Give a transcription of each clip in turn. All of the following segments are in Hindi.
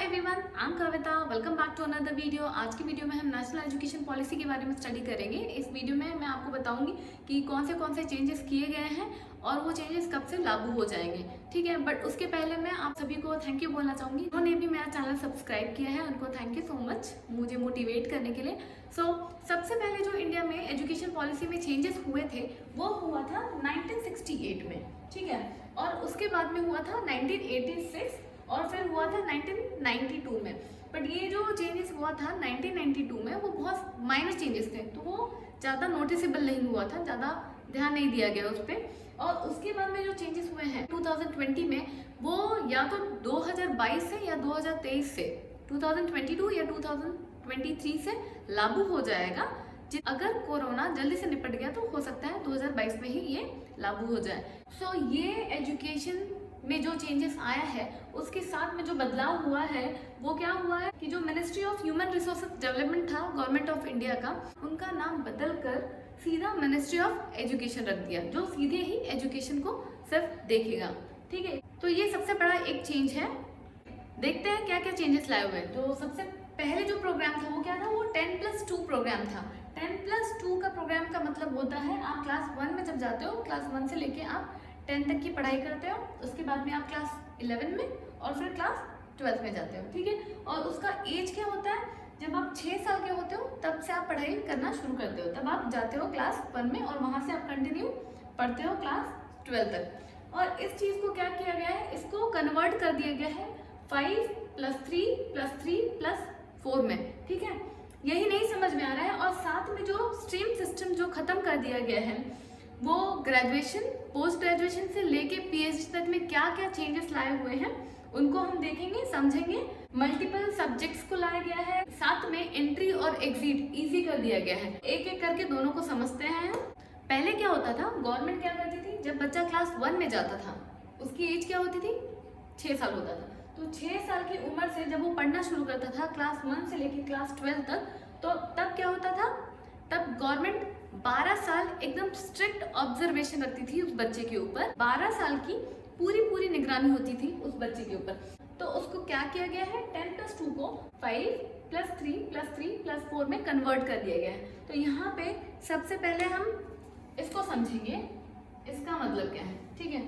Everyone, I am Kavita. Welcome back to another video. आज की वीडियो में हम नेशनल एजुकेशन पॉलिसी के बारे में स्टडी करेंगे। इस वीडियो में मैं आपको बताऊंगी कि कौन से चेंजेस किए गए हैं और वो चेंजेस कब से लागू हो जाएंगे। ठीक है, बट उसके पहले मैं आप सभी को थैंक यू बोलना चाहूँगी। उन्होंने भी मेरा चैनल सब्सक्राइब किया है, उनको थैंक यू सो मच मुझे मोटिवेट करने के लिए। सबसे पहले जो इंडिया में एजुकेशन पॉलिसी में चेंजेस हुए थे वो हुआ था 1968 में। ठीक है, और उसके बाद में हुआ था 1986 और फिर हुआ था 1992 में। बट ये जो चेंजेस हुआ था 1992 में वो बहुत माइनर चेंजेस थे, तो वो ज़्यादा नोटिसेबल नहीं हुआ था, ज़्यादा ध्यान नहीं दिया गया उस पर। और उसके बाद में जो चेंजेस हुए हैं 2020 में वो या तो 2022 से या 2023 से 2022 या 2023 से लागू हो जाएगा। अगर कोरोना जल्दी से निपट गया तो हो सकता है 2022 में ही ये लागू हो जाए। ये एजुकेशन में जो चेंजेस आया है उसके साथ में जो बदलाव हुआ है वो क्या हुआ है कि जो ministry of human resources development था गवर्नमेंट ऑफ इंडिया का, उनका नाम बदल कर सीधा मिनिस्ट्री ऑफ एजुकेशन रख दिया, जो सीधे ही एजुकेशन को सिर्फ देखेगा। ठीक है, तो ये सबसे बड़ा एक चेंज है। देखते हैं क्या क्या चेंजेस लाए हुए हैं। तो सबसे पहले जो प्रोग्राम था वो क्या था, वो 10+2 प्रोग्राम था। 10+2 का प्रोग्राम का मतलब होता है आप क्लास 1 में जब जाते हो, क्लास 1 से लेके आप 10 तक की पढ़ाई करते हो, उसके बाद में आप क्लास 11 में और फिर क्लास 12 में जाते हो। ठीक है, और उसका एज क्या होता है, जब आप 6 साल के होते हो तब से आप पढ़ाई करना शुरू करते हो, तब आप जाते हो क्लास 1 में और वहाँ से आप कंटिन्यू पढ़ते हो क्लास 12 तक। और इस चीज़ को क्या किया गया है, इसको कन्वर्ट कर दिया गया है 5+3+3+4 में। ठीक है, यही नहीं समझ में आ रहा है। और साथ में जो स्ट्रीम सिस्टम जो खत्म कर दिया गया है वो ग्रेजुएशन, पोस्ट ग्रेजुएशन से लेके पीएचडी तक में क्या क्या चेंजेस लाए हुए हैं उनको हम देखेंगे, समझेंगे। मल्टीपल सब्जेक्ट्स को लाया गया है, साथ में एंट्री और एग्जिट इजी कर दिया गया है। एक एक करके दोनों को समझते हैं। पहले क्या होता था, गवर्नमेंट क्या करती थी, जब बच्चा क्लास 1 में जाता था उसकी एज क्या होती थी, 6 साल होता था। तो 6 साल की उम्र से जब वो पढ़ना शुरू करता था क्लास 1 से लेकर क्लास 12 तक, तो तब क्या होता था, तब गवर्नमेंट 12 साल एकदम स्ट्रिक्ट ऑब्जर्वेशन रखती थी उस बच्चे के ऊपर। 12 साल की पूरी निगरानी होती थी उस बच्चे के ऊपर। तो उसको क्या किया गया है, 10+2 को 5+3+3+4 में कन्वर्ट कर दिया गया है। तो यहाँ पे सबसे पहले हम इसको समझेंगे, इसका मतलब क्या है। ठीक है,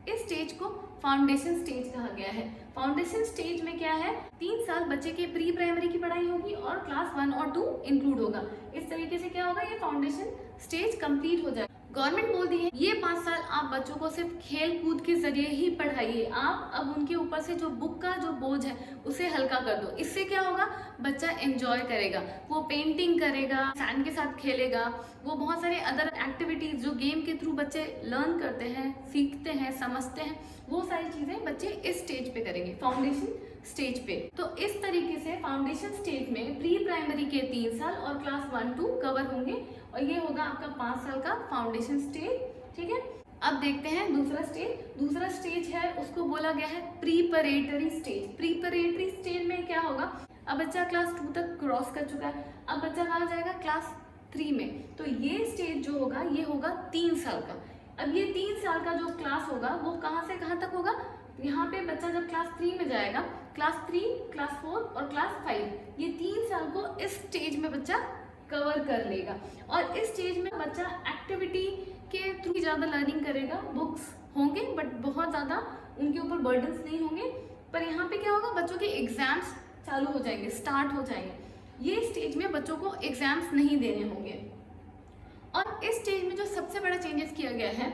इस स्टेज को फाउंडेशन स्टेज कहा गया है। फाउंडेशन स्टेज में क्या है, 3 साल बच्चे के प्री प्राइमरी की पढ़ाई होगी और क्लास 1 और 2 इंक्लूड होगा। इस तरीके से क्या होगा, ये फाउंडेशन स्टेज कंप्लीट हो जाएगा। गवर्नमेंट बोल दी है ये 5 साल आप बच्चों को सिर्फ खेल कूद के जरिए ही पढ़ाइए। आप अब उनके ऊपर से जो बुक का जो बोझ है उसे हल्का कर दो। इससे क्या होगा, बच्चा एंजॉय करेगा, वो पेंटिंग करेगा, सैंड के साथ खेलेगा, वो बहुत सारे अदर एक्टिविटीज जो गेम के थ्रू बच्चे लर्न करते हैं, सीखते हैं, समझते हैं, वो सारी चीजें बच्चे इस स्टेज पे करेंगे, फाउंडेशन स्टेज पे। तो इस तरीके से फाउंडेशन स्टेज में प्री प्राइमरी के 3 साल और क्लास 1-2 कवर होंगे और ये होगा आपका 5 साल का फाउंडेशन स्टेज। ठीक है, अब देखते हैं दूसरा स्टेज। दूसरा स्टेज है उसको बोला गया है प्रीपरेटरी स्टेज। प्रीपरेटरी स्टेज में क्या होगा, अब बच्चा क्लास 2 तक क्रॉस कर चुका है, अब बच्चा कहाँ जाएगा, क्लास 3 में। तो ये स्टेज जो होगा ये होगा 3 साल का। अब ये 3 साल का जो क्लास होगा वो कहाँ से कहाँ तक होगा, यहाँ पे बच्चा जब क्लास 3 में जाएगा, क्लास 3, क्लास 4 और क्लास 5, ये 3 साल को इस स्टेज में बच्चा कवर कर लेगा। और इस स्टेज में बच्चा एक्टिविटी के थ्रू ज़्यादा लर्निंग करेगा। बुक्स होंगे बट बहुत ज़्यादा उनके ऊपर बर्डन्स नहीं होंगे। पर यहाँ पे क्या होगा, बच्चों के एग्जाम्स चालू हो जाएंगे, स्टार्ट हो जाएंगे। ये स्टेज में बच्चों को एग्जाम्स नहीं देने होंगे। और इस स्टेज में जो सबसे बड़ा चेंजेस किया गया है,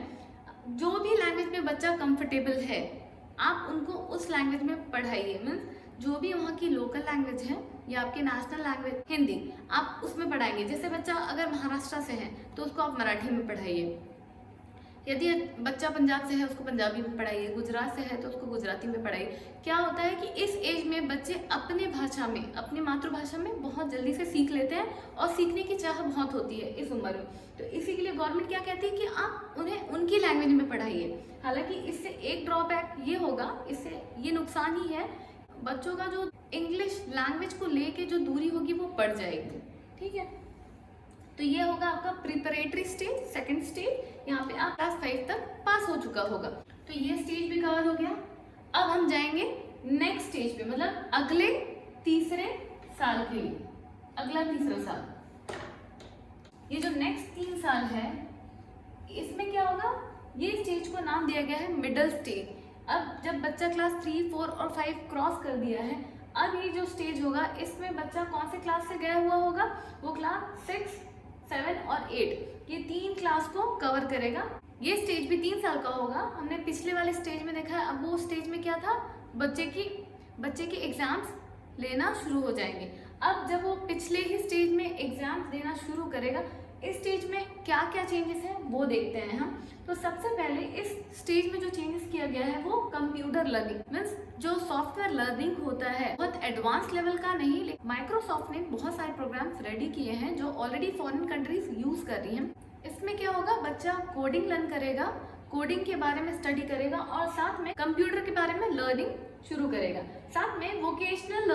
जो भी लैंग्वेज में बच्चा कंफर्टेबल है आप उनको उस लैंग्वेज में पढ़ाइए। मीन्स जो भी वहाँ की लोकल लैंग्वेज है या आपके नेशनल लैंग्वेज हिंदी, आप उसमें पढ़ाएंगे। जैसे बच्चा अगर महाराष्ट्र से है तो उसको आप मराठी में पढ़ाइए, यदि बच्चा पंजाब से है उसको पंजाबी में पढ़ाइए, गुजरात से है तो उसको गुजराती में पढ़ाइए। क्या होता है कि इस एज में बच्चे अपने भाषा में, अपनी मातृभाषा में बहुत जल्दी से सीख लेते हैं और सीखने की चाह बहुत होती है इस उम्र में। तो इसी के लिए गवर्नमेंट क्या कहती है कि आप उन्हें उनकी लैंग्वेज में पढ़ाइए। हालांकि इससे एक ड्रॉबैक ये होगा, इससे ये नुकसान ही है, बच्चों का जो इंग्लिश लैंग्वेज को लेके जो दूरी होगी वो बढ़ जाएगी। ठीक है, तो ये होगा आपका प्रिपरेटरी स्टेज, सेकंड स्टेज। यहाँ पे आप क्लास 5 तक पास हो चुका होगा। तो ये स्टेज भी कवर हो गया। अब हम जाएंगे नेक्स्ट स्टेज पे, मतलब अगले तीसरे साल के लिए, अगला तीसरा साल, ये जो नेक्स्ट 3 साल है इसमें क्या होगा, ये स्टेज को नाम दिया गया है मिडल स्टेज। अब जब बच्चा क्लास 3, 4 और 5 क्रॉस कर दिया है, अब ये जो स्टेज होगा इसमें बच्चा कौन से क्लास से गया हुआ होगा, वो क्लास 6, 7 और 8, ये 3 क्लास को कवर करेगा। ये स्टेज भी 3 साल का होगा। हमने पिछले वाले स्टेज में देखा है। अब वो स्टेज में क्या था, बच्चे की एग्जाम्स लेना शुरू हो जाएंगे। अब जब वो पिछले ही स्टेज में एग्जाम्स देना शुरू करेगा, इस स्टेज में क्या क्या चेंजेस हैं वो देखते हैं हम। तो सबसे पहले इस स्टेज में जो चेंजेस किया गया है वो कंप्यूटर लर्निंग, मीन्स जो सॉफ्टवेयर लर्निंग होता है, बहुत एडवांस लेवल का नहीं, लेकिन माइक्रोसॉफ्ट ने बहुत सारे प्रोग्राम्स रेडी किए हैं जो ऑलरेडी फॉरेन कंट्रीज यूज कर रही हैं। इसमें क्या होगा, बच्चा कोडिंग लर्न करेगा, कोडिंग के बारे में स्टडी करेगा और साथ में कंप्यूटर के बारे में लर्निंग शुरू करेगा। साथ में वोकेशनल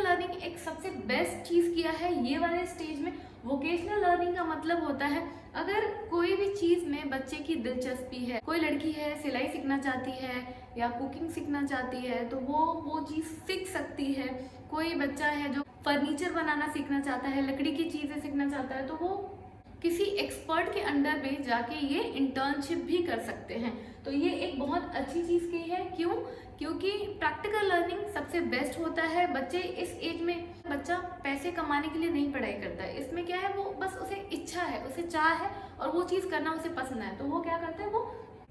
लर्निंग एक सबसे बेस्ट चीज़ किया है ये वाले स्टेज में। वोकेशनल लर्निंग का मतलब होता है, अगर कोई भी चीज़ में बच्चे की दिलचस्पी है, कोई लड़की है सिलाई सीखना चाहती है या कुकिंग सीखना चाहती है तो वो चीज़ सीख सकती है। कोई बच्चा है जो फर्नीचर बनाना सीखना चाहता है, लकड़ी की चीज़ें सीखना चाहता है, तो वो किसी एक्सपर्ट के अंडर में जाके ये इंटर्नशिप भी कर सकते हैं। तो ये एक बहुत अच्छी चीज़ की है। क्यों? क्योंकि प्रैक्टिकल लर्निंग सबसे बेस्ट होता है। बच्चे इस एज में, बच्चा पैसे कमाने के लिए नहीं पढ़ाई करता है, इसमें क्या है, वो बस उसे इच्छा है, उसे चाह है और वो चीज़ करना उसे पसंद है, तो वो क्या करता है, वो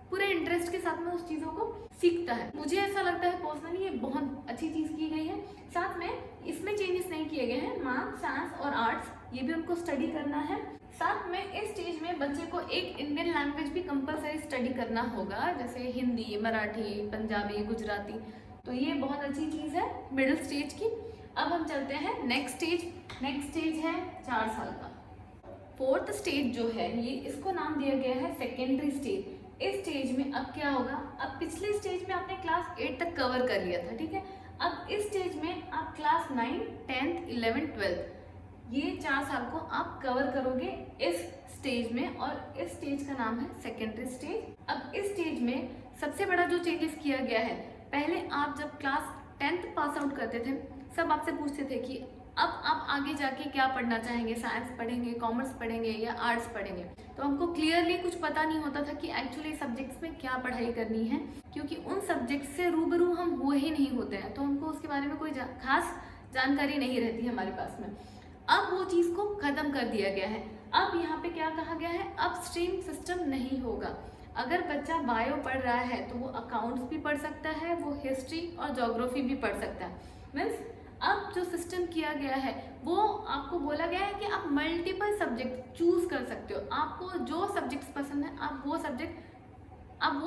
पूरे इंटरेस्ट के साथ में उस चीज़ों को सीखता है। मुझे ऐसा लगता है पर्सनली ये बहुत अच्छी चीज़ की गई है। साथ में इसमें चेंजेस नहीं किए गए हैं, मैथ, साइंस और आर्ट्स ये भी उनको स्टडी करना है। साथ में इस स्टेज में बच्चे को एक इंडियन लैंग्वेज भी कंपलसरी स्टडी करना होगा, जैसे हिंदी, मराठी, पंजाबी, गुजराती। तो ये बहुत अच्छी चीज़ है मिडिल स्टेज की। अब हम चलते हैं नेक्स्ट स्टेज है 4 साल का। 4th स्टेज जो है ये, इसको नाम दिया गया है सेकेंडरी स्टेज। इस स्टेज में अब क्या होगा, अब पिछले स्टेज में आपने क्लास 8 तक कवर कर लिया था, ठीक है। अब इस स्टेज में आप क्लास 9, 10th, 11th, 12th ये 4 साल को आप कवर करोगे इस स्टेज में, और इस स्टेज का नाम है सेकेंडरी स्टेज। अब इस स्टेज में सबसे बड़ा जो चेंजेस किया गया है, पहले आप जब क्लास 10th पास आउट करते थे, सब आपसे पूछते थे कि अब आप आगे जाके क्या पढ़ना चाहेंगे, साइंस पढ़ेंगे, कॉमर्स पढ़ेंगे या आर्ट्स पढ़ेंगे। तो हमको क्लियरली कुछ पता नहीं होता था कि एक्चुअली सब्जेक्ट्स में क्या पढ़ाई करनी है, क्योंकि उन सब्जेक्ट्स से रूबरू हम हुए ही नहीं होते हैं, तो हमको उसके बारे में कोई खास जानकारी नहीं रहती हमारे पास में। अब वो चीज़ को ख़त्म कर दिया गया है। अब यहाँ पे क्या कहा गया है, अब स्ट्रीम सिस्टम नहीं होगा। अगर बच्चा बायो पढ़ रहा है तो वो अकाउंट्स भी पढ़ सकता है, वो हिस्ट्री और ज्योग्राफी भी पढ़ सकता है। मीन्स अब जो सिस्टम किया गया है वो आपको बोला गया है कि आप मल्टीपल सब्जेक्ट चूज कर सकते हो। आपको जो सब्जेक्ट्स पसंद है आप वो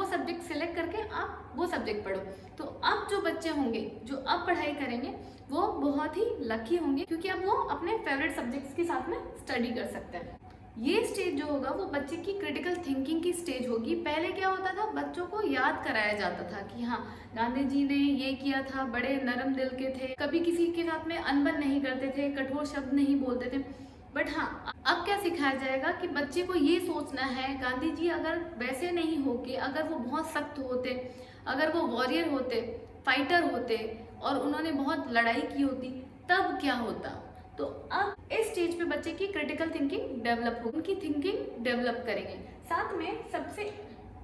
सब्जेक्ट सिलेक्ट करके आप वो सब्जेक्ट पढ़ो। तो अब जो बच्चे होंगे जो अब पढ़ाई करेंगे वो बहुत ही लकी होंगे, क्योंकि अब वो अपने फेवरेट सब्जेक्ट्स के साथ में स्टडी कर सकते हैं। ये स्टेज जो होगा वो बच्चे की क्रिटिकल थिंकिंग की स्टेज होगी। पहले क्या होता था, बच्चों को याद कराया जाता था कि हाँ गांधी जी ने ये किया था, बड़े नरम दिल के थे, कभी किसी के साथ में अनबन नहीं करते थे, कठोर शब्द नहीं बोलते थे। बट हाँ, अब क्या सिखाया जाएगा कि बच्चे को ये सोचना है, गांधी जी अगर वैसे नहीं होके, अगर वो बहुत सख्त होते, अगर वो वॉरियर होते, फाइटर होते और उन्होंने बहुत लड़ाई की होती, तब क्या होता। तो अब इस स्टेज पे बच्चे की क्रिटिकल थिंकिंग डेवलप होगी, उनकी थिंकिंग डेवलप करेंगे। साथ में सबसे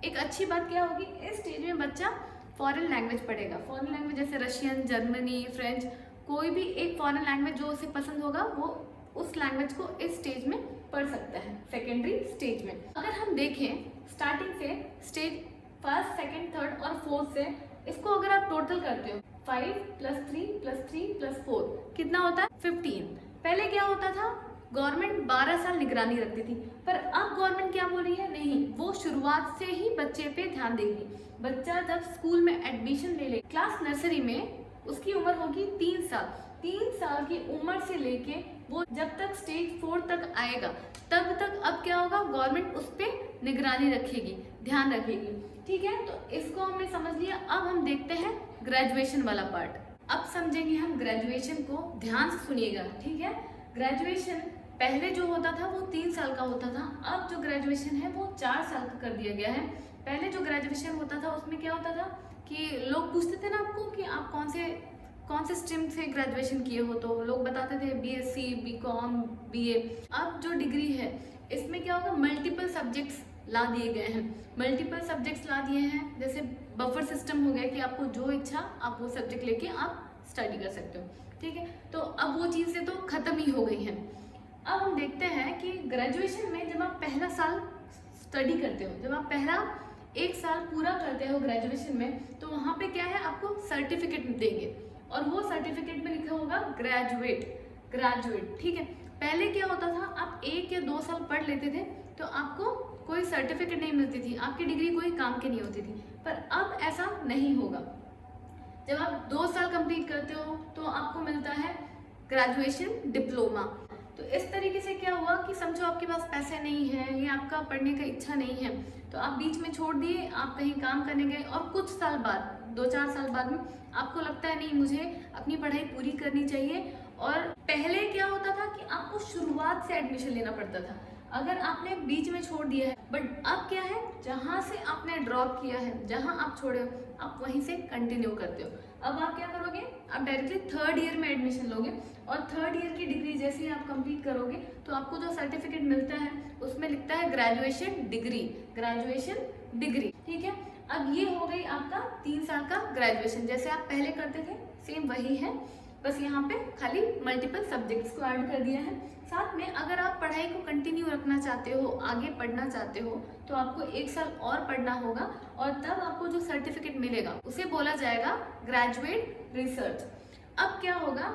एक अच्छी बात क्या होगी, इस स्टेज में बच्चा फॉरेन लैंग्वेज पढ़ेगा। फॉरेन लैंग्वेज जैसे रशियन, जर्मनी, फ्रेंच, कोई भी एक फॉरेन लैंग्वेज जो उसे पसंद होगा वो उस लैंग्वेज को इस स्टेज में पढ़ सकता है, सेकेंडरी स्टेज में। अगर हम देखें स्टार्टिंग से स्टेज 1st, 2nd, 3rd और 4th से, इसको अगर आप टोटल करते हो 5 + 3 + 3 + 4 कितना होता है, 15। पहले क्या होता था, गवर्नमेंट 12 साल निगरानी रखती थी, पर अब गवर्नमेंट क्या बोल रही है, नहीं, वो शुरुआत से ही बच्चे पे ध्यान देगी। बच्चा जब स्कूल में एडमिशन ले ले, क्लास नर्सरी में उसकी उम्र होगी 3 साल। 3 साल की उम्र से लेके वो जब तक स्टेज 4 तक आएगा तब तक अब क्या होगा, गवर्नमेंट उस पर निगरानी रखेगी, ध्यान रखेगी। ठीक है, तो इसको हमने समझ लिया। अब हम देखते हैं ग्रेजुएशन वाला पार्ट। अब समझेंगे हम ग्रेजुएशन को, ध्यान से सुनिएगा, ठीक है। ग्रेजुएशन पहले जो होता था वो 3 साल का होता था, अब जो ग्रेजुएशन है वो 4 साल का कर दिया गया है। पहले जो ग्रेजुएशन होता था उसमें क्या होता था, कि लोग पूछते थे ना आपको कि आप कौन से स्ट्रीम से ग्रेजुएशन किए हो, तो लोग बताते थे BSc, BCom, BA। अब जो डिग्री है इसमें क्या होगा, मल्टीपल सब्जेक्ट्स ला दिए गए हैं, मल्टीपल सब्जेक्ट्स ला दिए हैं। जैसे बफर सिस्टम हो गया कि आपको जो इच्छा आप वो सब्जेक्ट लेके आप स्टडी कर सकते हो, ठीक है। तो अब वो चीज़ें तो ख़त्म ही हो गई हैं। अब हम देखते हैं कि ग्रेजुएशन में जब आप पहला साल स्टडी करते हो, जब आप पहला 1 साल पूरा करते हो ग्रेजुएशन में, तो वहाँ पे क्या है, आपको सर्टिफिकेट देंगे और वो सर्टिफिकेट में लिखा होगा ग्रेजुएट, ठीक है। पहले क्या होता था, आप 1 या 2 साल पढ़ लेते थे तो आपको कोई सर्टिफिकेट नहीं मिलती थी, आपकी डिग्री कोई काम की नहीं होती थी। पर अब ऐसा नहीं होगा। जब आप 2 साल कंप्लीट करते हो तो आपको मिलता है ग्रेजुएशन डिप्लोमा। तो इस तरीके से क्या हुआ कि समझो आपके पास पैसे नहीं है या आपका पढ़ने का इच्छा नहीं है, तो आप बीच में छोड़ दिए, आप कहीं काम करने गए और कुछ साल बाद, 2-4 साल बाद में आपको लगता है नहीं, मुझे अपनी पढ़ाई पूरी करनी चाहिए। और पहले क्या होता था कि आपको शुरुआत से एडमिशन लेना पड़ता था अगर आपने बीच में छोड़ दिया है। बट अब क्या है, जहाँ से आपने ड्रॉप किया है, जहाँ आप छोड़े हो, आप वहीं से कंटिन्यू करते हो। अब आप क्या करोगे, आप डायरेक्टली 3rd ईयर में एडमिशन लोगे और 3rd ईयर की डिग्री जैसे ही आप कंप्लीट करोगे तो आपको जो सर्टिफिकेट मिलता है उसमें लिखता है ग्रेजुएशन डिग्री, ठीक है। अब ये हो गई आपका 3 साल का ग्रेजुएशन, जैसे आप पहले करते थे सेम वही है, बस यहाँ पे खाली मल्टीपल सब्जेक्ट्स को ऐड कर दिया है। साथ में अगर आप पढ़ाई को कंटिन्यू रखना चाहते हो, आगे पढ़ना चाहते हो, तो आपको 1 साल और पढ़ना होगा और तब आपको जो सर्टिफिकेट मिलेगा उसे बोला जाएगा ग्रेजुएट रिसर्च। अब क्या होगा,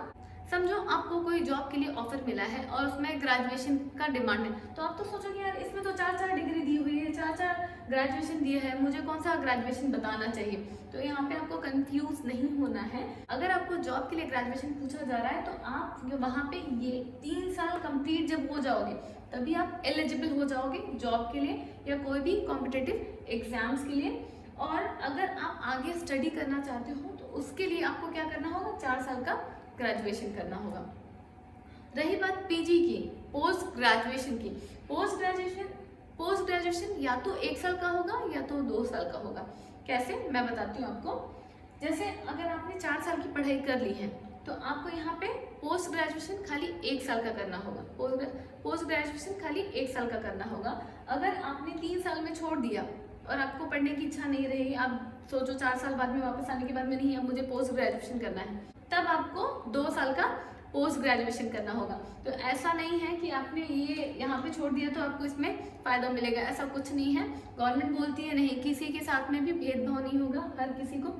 समझो आपको कोई जॉब के लिए ऑफर मिला है और उसमें ग्रेजुएशन का डिमांड है, तो आप तो सोचोगे यार इसमें तो 4-4 डिग्री दी हुई है, 4-4 ग्रेजुएशन दिया है, मुझे कौन सा ग्रेजुएशन बताना चाहिए। तो यहाँ पे आपको कंफ्यूज नहीं होना है। अगर आपको जॉब के लिए ग्रेजुएशन पूछा जा रहा है तो आप वहाँ पे ये 3 साल कंप्लीट जब हो जाओगे तभी आप एलिजिबल हो जाओगे जॉब के लिए या कोई भी कॉम्पिटिटिव एग्जाम्स के लिए। और अगर आप आगे स्टडी करना चाहते हो तो उसके लिए आपको क्या करना होगा, 4 साल का ग्रेजुएशन करना होगा। रही बात पीजी की, पोस्ट ग्रेजुएशन की, पोस्ट ग्रेजुएशन या तो 1 साल का होगा या तो 2 साल का होगा। कैसे, मैं बताती हूँ आपको। जैसे अगर आपने 4 साल की पढ़ाई कर ली है तो आपको यहाँ पे पोस्ट ग्रेजुएशन खाली 1 साल का करना होगा, पोस्ट ग्रेजुएशन खाली 1 साल का करना होगा। अगर आपने 3 साल में छोड़ दिया और आपको पढ़ने की इच्छा नहीं रही, आप सोचो 4 साल बाद में वापस आने के बाद में नहीं, अब मुझे पोस्ट ग्रेजुएशन करना है, तब आपको 2 साल का पोस्ट ग्रेजुएशन करना होगा। तो ऐसा नहीं है कि आपने ये यहाँ पे छोड़ दिया तो आपको इसमें फ़ायदा मिलेगा, ऐसा कुछ नहीं है। गवर्नमेंट बोलती है नहीं, किसी के साथ में भी भेदभाव नहीं होगा, हर किसी को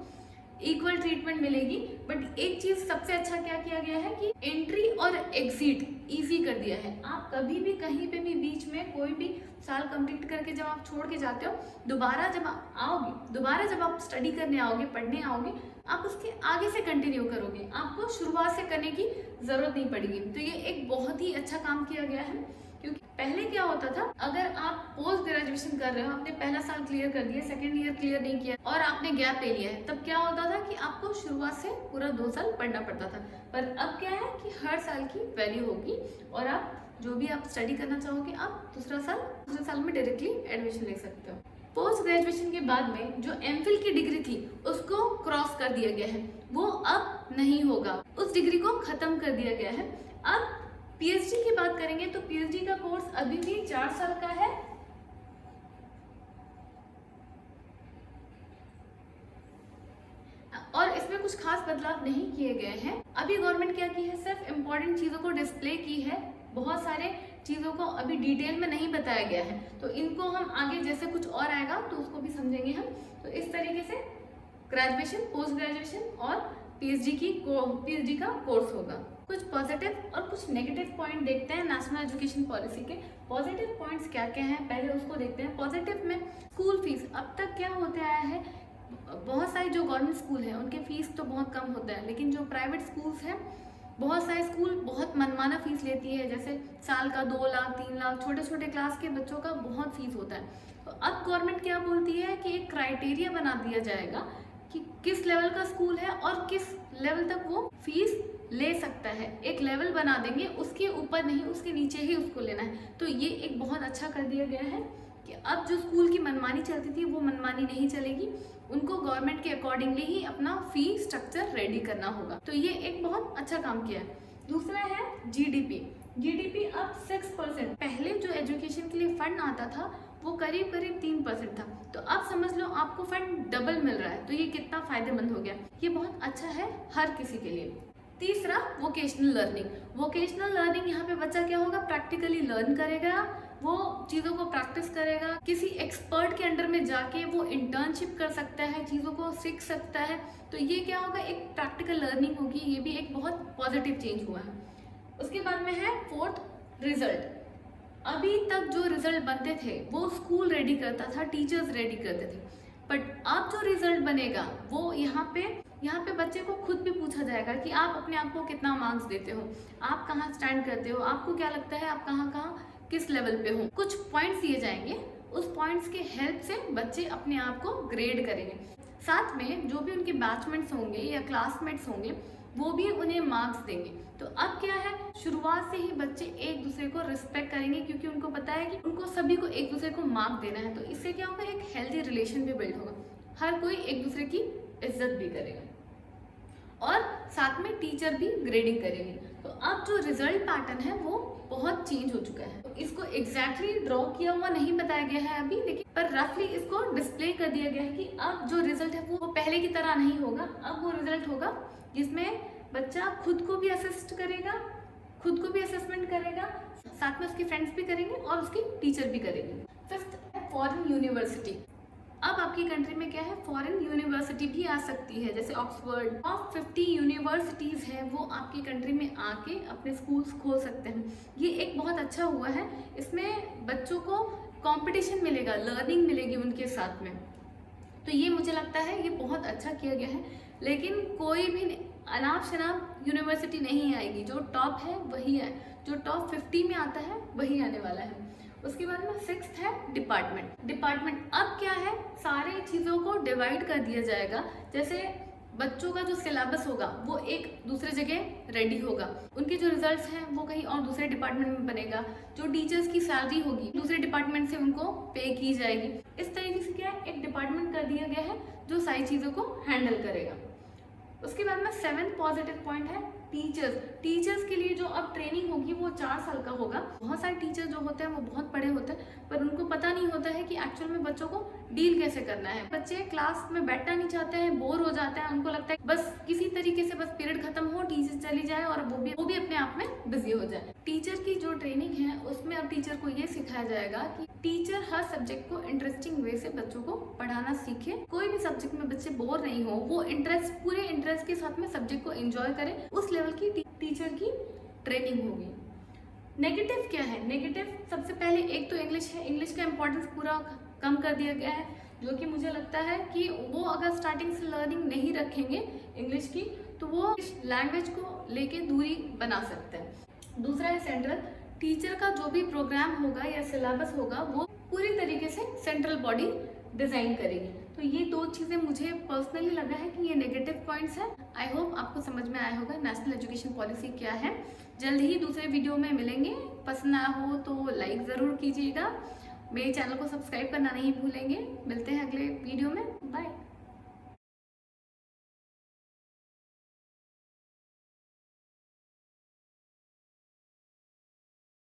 इक्वल ट्रीटमेंट मिलेगी। बट एक चीज़ सबसे अच्छा क्या किया गया है कि एंट्री और एग्जिट ईजी कर दिया है। आप कभी भी कहीं पे भी बीच में कोई भी साल कंप्लीट करके जब आप छोड़ के जाते हो, दोबारा जब आप स्टडी करने आओगे, पढ़ने आओगे, आप उसके आगे से कंटिन्यू करोगे, आपको शुरुआत से करने की ज़रूरत नहीं पड़ेगी। तो ये एक बहुत ही अच्छा काम किया गया है, क्योंकि पहले क्या होता था, अगर आप पोस्ट ग्रेजुएशन कर रहे हो, आपने पहला साल क्लियर कर दिया, 2nd ईयर क्लियर नहीं किया और आपने गैप ले लिया है, तब क्या होता था कि आपको शुरुआत से पूरा 2 साल पढ़ना पड़ता था। पर अब क्या है कि हर साल की वैल्यू होगी और आप जो भी आप स्टडी करना चाहोगे, आप दूसरे साल में डायरेक्टली एडमिशन ले सकते हो। पोस्ट ग्रेजुएशन के बाद में जो एमफिल की डिग्री थी उसको क्रॉस कर दिया गया है, वो अब नहीं होगा, उस डिग्री को खत्म कर दिया गया है। अब पीएचडी की बात करेंगे तो पीएचडी का कोर्स अभी भी 4 साल का है और इसमें कुछ खास बदलाव नहीं किए गए हैं। अभी गवर्नमेंट क्या की है, सिर्फ इम्पोर्टेंट चीज़ों को डिस्प्ले की है, बहुत सारे चीज़ों को अभी डिटेल में नहीं बताया गया है। तो इनको हम आगे जैसे कुछ और आएगा तो उसको भी समझेंगे हम। तो इस तरीके से ग्रेजुएशन, पोस्ट ग्रेजुएशन और पीएचडी का कोर्स होगा। कुछ पॉजिटिव और कुछ नेगेटिव पॉइंट देखते हैं नेशनल एजुकेशन पॉलिसी के। पॉजिटिव पॉइंट्स क्या क्या हैं, पहले उसको देखते हैं। पॉजिटिव में स्कूल फीस, अब तक क्या होते आया है, बहुत सारे जो गवर्नमेंट स्कूल हैं उनके फीस तो बहुत कम होता है, लेकिन जो प्राइवेट स्कूल्स हैं, बहुत सारे स्कूल बहुत मनमाना फीस लेती है, जैसे साल का 2 लाख 3 लाख, छोटे छोटे क्लास के बच्चों का बहुत फीस होता है। तो अब गवर्नमेंट क्या बोलती है कि एक क्राइटेरिया बना दिया जाएगा कि किस लेवल का स्कूल है और किस लेवल तक वो फीस ले सकता है। एक लेवल बना देंगे, उसके ऊपर नहीं, उसके नीचे ही उसको लेना है। तो ये एक बहुत अच्छा कर दिया गया है। कि अब जो स्कूल की मनमानी चलती थी वो मनमानी नहीं चलेगी, उनको गवर्नमेंट के अकॉर्डिंगली ही अपना फी स्ट्रक्चर रेडी करना होगा। तो ये एक बहुत अच्छा काम किया है। दूसरा है जीडीपी। जीडीपी अब 6%। पहले जो एजुकेशन के लिए फंड आता था वो करीब करीब 3% था, तो अब समझ लो आपको फंड डबल मिल रहा है। तो ये कितना फायदेमंद हो गया, ये बहुत अच्छा है हर किसी के लिए। तीसरा, वोकेशनल लर्निंग। वोकेशनल लर्निंग यहाँ पे बच्चा क्या होगा, प्रैक्टिकली लर्न करेगा, वो चीज़ों को प्रैक्टिस करेगा, किसी एक्सपर्ट के अंडर में जाके वो इंटर्नशिप कर सकता है, चीज़ों को सीख सकता है। तो ये क्या होगा, एक प्रैक्टिकल लर्निंग होगी, ये भी एक बहुत पॉजिटिव चेंज हुआ है। उसके बाद में है फोर्थ, रिजल्ट। अभी तक जो रिजल्ट बनते थे वो स्कूल रेडी करता था, टीचर्स रेडी करते थे, बट अब जो रिजल्ट बनेगा वो यहाँ पे बच्चे को खुद भी पूछा जाएगा कि आप अपने आप को कितना मार्क्स देते हो, आप कहाँ स्टैंड करते हो, आपको क्या लगता है आप कहाँ किस लेवल पे हो। कुछ पॉइंट्स दिए जाएंगे, उस पॉइंट्स के हेल्प से बच्चे अपने आप को ग्रेड करेंगे। साथ में जो भी उनके बैचमेट्स होंगे या क्लासमेट्स होंगे वो भी उन्हें मार्क्स देंगे। तो अब क्या है, शुरुआत से ही बच्चे एक दूसरे को रिस्पेक्ट करेंगे, क्योंकि उनको पता है कि उनको सभी को एक दूसरे को मार्क देना है। तो इससे क्या होगा, एक हेल्दी रिलेशन भी बिल्ड होगा, हर कोई एक दूसरे की इज्जत भी करेगा और साथ में टीचर भी ग्रेडिंग करेंगे। तो अब जो रिजल्ट पैटर्न है वो बहुत चेंज हो चुका है। तो इसको एग्जैक्टली ड्रॉ किया हुआ नहीं बताया गया है अभी, लेकिन पर रफली इसको डिस्प्ले कर दिया गया है कि अब जो रिजल्ट है वो पहले की तरह नहीं होगा। अब वो रिजल्ट होगा जिसमें बच्चा खुद को भी असिस्ट करेगा, खुद को भी असेसमेंट करेगा, साथ में उसके फ्रेंड्स भी करेंगे और उसके टीचर भी करेंगे। फिफ्थ है फॉरेन यूनिवर्सिटी। अब आपकी कंट्री में क्या है, फॉरेन यूनिवर्सिटी भी आ सकती है, जैसे ऑक्सफोर्ड। टॉप 50 यूनिवर्सिटीज़ हैं वो आपकी कंट्री में आके अपने स्कूल्स खोल सकते हैं। ये एक बहुत अच्छा हुआ है, इसमें बच्चों को कंपटीशन मिलेगा, लर्निंग मिलेगी उनके साथ में। तो ये मुझे लगता है ये बहुत अच्छा किया गया है। लेकिन कोई भी अनाप शनाप यूनिवर्सिटी नहीं आएगी, जो टॉप है वही है, जो टॉप 50 में आता है वही आने वाला है। उसके बाद में सिक्स्थ है डिपार्टमेंट। अब क्या है, सारे चीज़ों को डिवाइड कर दिया जाएगा। जैसे बच्चों का जो सिलेबस होगा वो एक दूसरे जगह रेडी होगा, उनके जो रिजल्ट्स हैं वो कहीं और दूसरे डिपार्टमेंट में बनेगा, जो टीचर्स की सैलरी होगी दूसरे डिपार्टमेंट से उनको पे की जाएगी। इस तरीके से क्या है, एक डिपार्टमेंट कर दिया गया है जो सारी चीज़ों को हैंडल करेगा। उसके बाद में 7th पॉजिटिव पॉइंट है टीचर्स के लिए जो अब ट्रेनिंग होगी वो 4 साल का होगा। बहुत सारे टीचर जो होते हैं वो बहुत पढ़े होते हैं, पर उनको पता नहीं होता है कि एक्चुअल में बच्चों को डील कैसे करना है। बच्चे क्लास में बैठना नहीं चाहते हैं, बोर हो जाते हैं, उनको लगता है बस किसी तरीके से बस पीरियड खत्म हो, टीचर चली जाए और वो भी अपने आप में बिजी हो जाए। टीचर की जो ट्रेनिंग है उसमें अब टीचर को ये सिखाया जाएगा कि टीचर हर सब्जेक्ट को इंटरेस्टिंग वे से बच्चों को पढ़ाना सीखे। कोई भी सब्जेक्ट में बच्चे बोर नहीं हो, वो पूरे इंटरेस्ट के साथ में सब्जेक्ट को एंजॉय करें, उस लेवल की टीचर की ट्रेनिंग होगी। नेगेटिव क्या है, नेगेटिव सबसे पहले एक तो इंग्लिश है, इंग्लिश का इम्पोर्टेंस पूरा कम कर दिया गया है, जो कि मुझे लगता है कि वो अगर स्टार्टिंग से लर्निंग नहीं रखेंगे इंग्लिश की तो वो इस लैंग्वेज को लेके दूरी बना सकते हैं। दूसरा है सेंट्रल, टीचर का जो भी प्रोग्राम होगा या सिलेबस होगा वो पूरी तरीके से सेंट्रल बॉडी डिजाइन करेगी। तो ये दो चीज़ें मुझे पर्सनली लगा है कि ये नेगेटिव पॉइंट्स हैं। आई होप आपको समझ में आया होगा नेशनल एजुकेशन पॉलिसी क्या है। जल्द ही दूसरे वीडियो में मिलेंगे, पसंद आया हो तो लाइक ज़रूर कीजिएगा, मेरे चैनल को सब्सक्राइब करना नहीं भूलेंगे। मिलते हैं अगले वीडियो में, बाय।